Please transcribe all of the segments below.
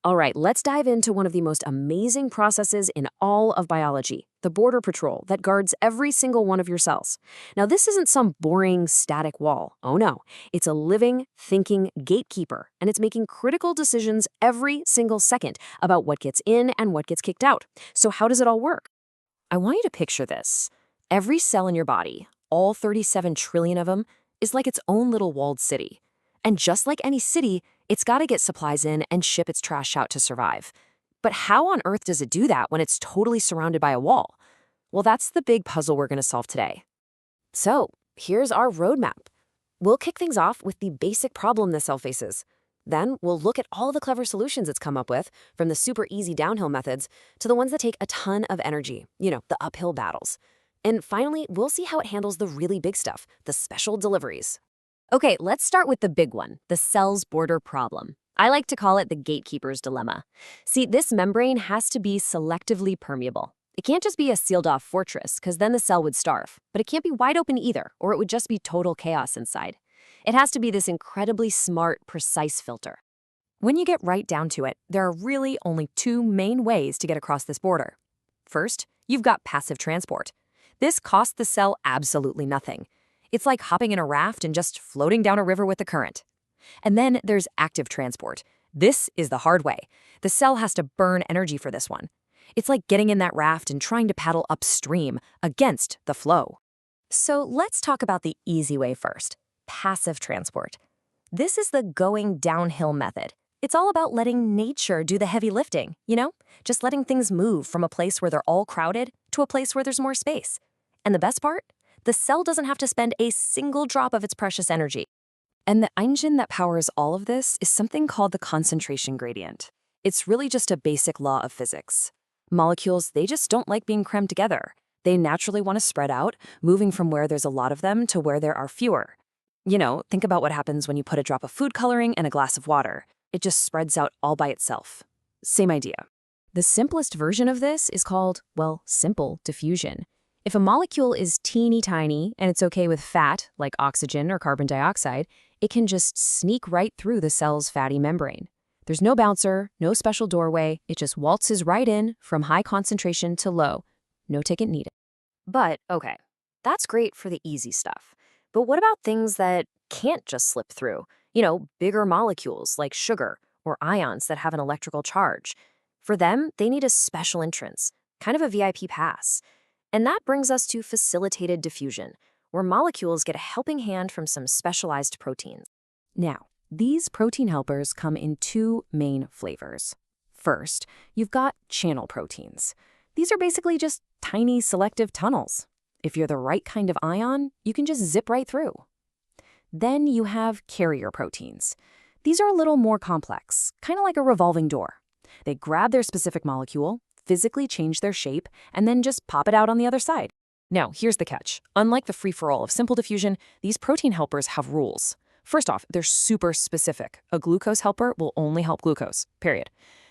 All right, let's dive into one of the most amazing processes in all of biology, the border patrol that guards every single one of your cells. Now, this isn't some boring, static wall. Oh no, it's a living, thinking gatekeeper, and it's making critical decisions every single second about what gets in and what gets kicked out. So how does it all work? I want you to picture this. Every cell in your body, all 37 trillion of them, is like its own little walled city. And just like any city, it's got to get supplies in and ship its trash out to survive. But how on earth does it do that when it's totally surrounded by a wall? Well, that's the big puzzle we're going to solve today. So, here's our roadmap. We'll kick things off with the basic problem the cell faces. Then we'll look at all the clever solutions it's come up with, from the super easy downhill methods to the ones that take a ton of energy, the uphill battles. And finally, we'll see how it handles the really big stuff, the special deliveries. Okay, let's start with the big one, the cell's border problem. I like to call it the gatekeeper's dilemma. See, this membrane has to be selectively permeable. It can't just be a sealed-off fortress, because then the cell would starve. But it can't be wide open either, or it would just be total chaos inside. It has to be this incredibly smart, precise filter. When you get right down to it, there are really only two main ways to get across this border. First, you've got passive transport. This costs the cell absolutely nothing. It's like hopping in a raft and just floating down a river with the current. And then there's active transport. This is the hard way. The cell has to burn energy for this one. It's like getting in that raft and trying to paddle upstream against the flow. So let's talk about the easy way first, passive transport. This is the going downhill method. It's all about letting nature do the heavy lifting, just letting things move from a place where they're all crowded to a place where there's more space. And the best part? The cell doesn't have to spend a single drop of its precious energy. And the engine that powers all of this is something called the concentration gradient. It's really just a basic law of physics. Molecules, they just don't like being crammed together. They naturally want to spread out, moving from where there's a lot of them to where there are fewer. Think about what happens when you put a drop of food coloring in a glass of water. It just spreads out all by itself. Same idea. The simplest version of this is called, simple diffusion. If a molecule is teeny tiny and it's okay with fat, like oxygen or carbon dioxide, it can just sneak right through the cell's fatty membrane. There's no bouncer, no special doorway, it just waltzes right in from high concentration to low. No ticket needed. But, okay, that's great for the easy stuff. But what about things that can't just slip through? Bigger molecules like sugar or ions that have an electrical charge. For them, they need a special entrance, kind of a VIP pass. And that brings us to facilitated diffusion, where molecules get a helping hand from some specialized proteins. Now, these protein helpers come in two main flavors. First, you've got channel proteins. These are basically just tiny selective tunnels. If you're the right kind of ion, you can just zip right through. Then you have carrier proteins. These are a little more complex, kind of like a revolving door. They grab their specific molecule, physically change their shape, and then just pop it out on the other side. Now, here's the catch. Unlike the free-for-all of simple diffusion, these protein helpers have rules. First off, they're super specific. A glucose helper will only help glucose, period.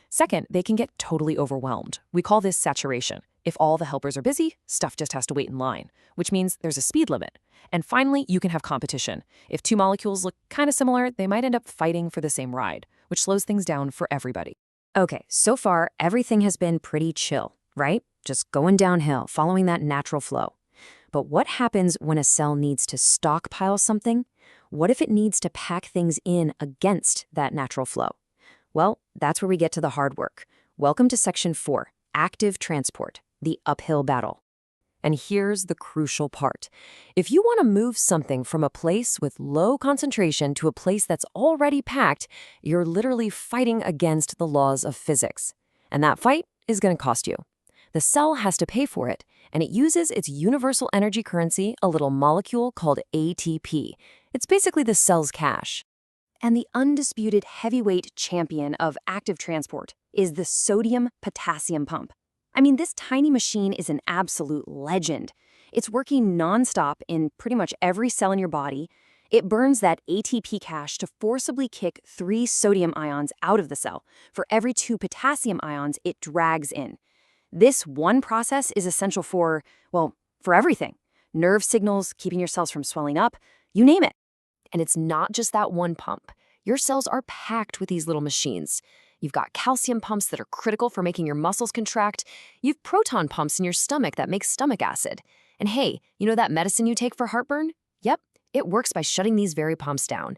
Second, they can get totally overwhelmed. We call this saturation. If all the helpers are busy, stuff just has to wait in line, which means there's a speed limit. And finally, you can have competition. If two molecules look kind of similar, they might end up fighting for the same ride, which slows things down for everybody. Okay, so far, everything has been pretty chill, right? Just going downhill, following that natural flow. But what happens when a cell needs to stockpile something? What if it needs to pack things in against that natural flow? Well, that's where we get to the hard work. Welcome to Section 4, Active Transport, the uphill battle. And here's the crucial part. If you want to move something from a place with low concentration to a place that's already packed, you're literally fighting against the laws of physics. And that fight is going to cost you. The cell has to pay for it, and it uses its universal energy currency, a little molecule called ATP. It's basically the cell's cash. And the undisputed heavyweight champion of active transport is the sodium-potassium pump. I mean, this tiny machine is an absolute legend. It's working nonstop in pretty much every cell in your body. It burns that ATP cache to forcibly kick 3 sodium ions out of the cell for every 2 potassium ions it drags in. This one process is essential for everything. Nerve signals, keeping your cells from swelling up, you name it. And it's not just that one pump. Your cells are packed with these little machines. You've got calcium pumps that are critical for making your muscles contract. You've proton pumps in your stomach that make stomach acid. And hey, you know that medicine you take for heartburn? Yep, it works by shutting these very pumps down.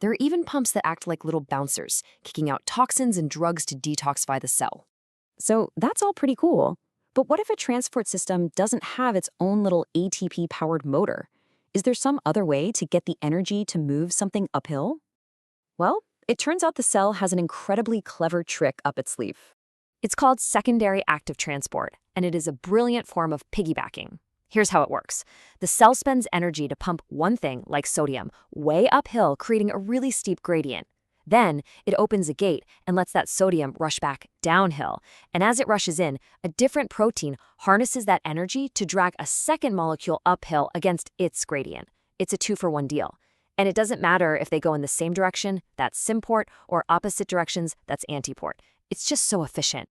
There are even pumps that act like little bouncers, kicking out toxins and drugs to detoxify the cell. So that's all pretty cool. But what if a transport system doesn't have its own little ATP-powered motor? Is there some other way to get the energy to move something uphill? Well, it turns out the cell has an incredibly clever trick up its sleeve. It's called secondary active transport, and it is a brilliant form of piggybacking. Here's how it works. The cell spends energy to pump one thing, like sodium, way uphill, creating a really steep gradient. Then, it opens a gate and lets that sodium rush back downhill. And as it rushes in, a different protein harnesses that energy to drag a second molecule uphill against its gradient. It's a two-for-one deal. And it doesn't matter if they go in the same direction, that's symport, or opposite directions, that's antiport. It's just so efficient.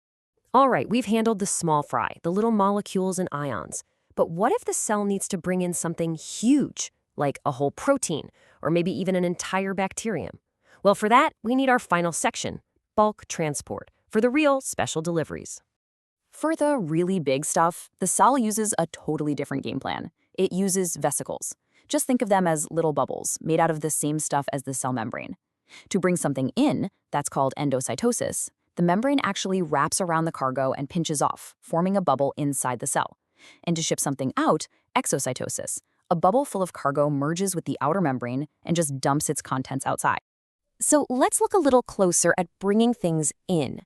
All right, we've handled the small fry, the little molecules and ions. But what if the cell needs to bring in something huge, like a whole protein, or maybe even an entire bacterium? Well, for that, we need our final section, bulk transport, for the real special deliveries. For the really big stuff, the cell uses a totally different game plan. It uses vesicles. Just think of them as little bubbles made out of the same stuff as the cell membrane. To bring something in, that's called endocytosis, the membrane actually wraps around the cargo and pinches off, forming a bubble inside the cell. And to ship something out, exocytosis, a bubble full of cargo merges with the outer membrane and just dumps its contents outside. So let's look a little closer at bringing things in.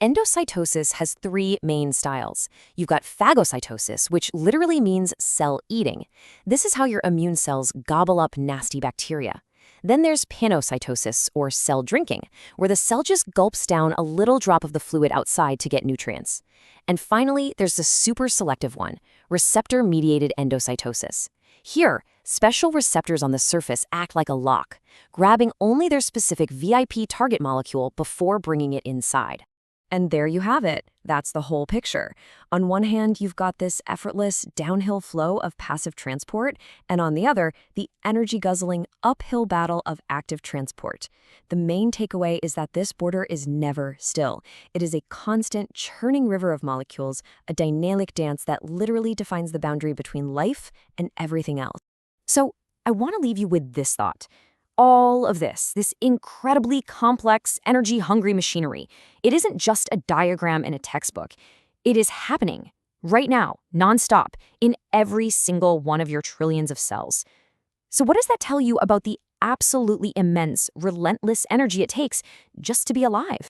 Endocytosis has three main styles. You've got phagocytosis, which literally means cell eating. This is how your immune cells gobble up nasty bacteria. Then there's panocytosis, or cell drinking, where the cell just gulps down a little drop of the fluid outside to get nutrients. And finally, there's the super selective one, receptor-mediated endocytosis. Here, special receptors on the surface act like a lock, grabbing only their specific VIP target molecule before bringing it inside. And there you have it. That's the whole picture. On one hand, you've got this effortless downhill flow of passive transport, and on the other, the energy-guzzling uphill battle of active transport. The main takeaway is that this border is never still. It is a constant churning river of molecules, a dynamic dance that literally defines the boundary between life and everything else. So, I want to leave you with this thought. All of this incredibly complex, energy-hungry machinery, it isn't just a diagram in a textbook. It is happening right now, nonstop, in every single one of your trillions of cells. So what does that tell you about the absolutely immense, relentless energy it takes just to be alive?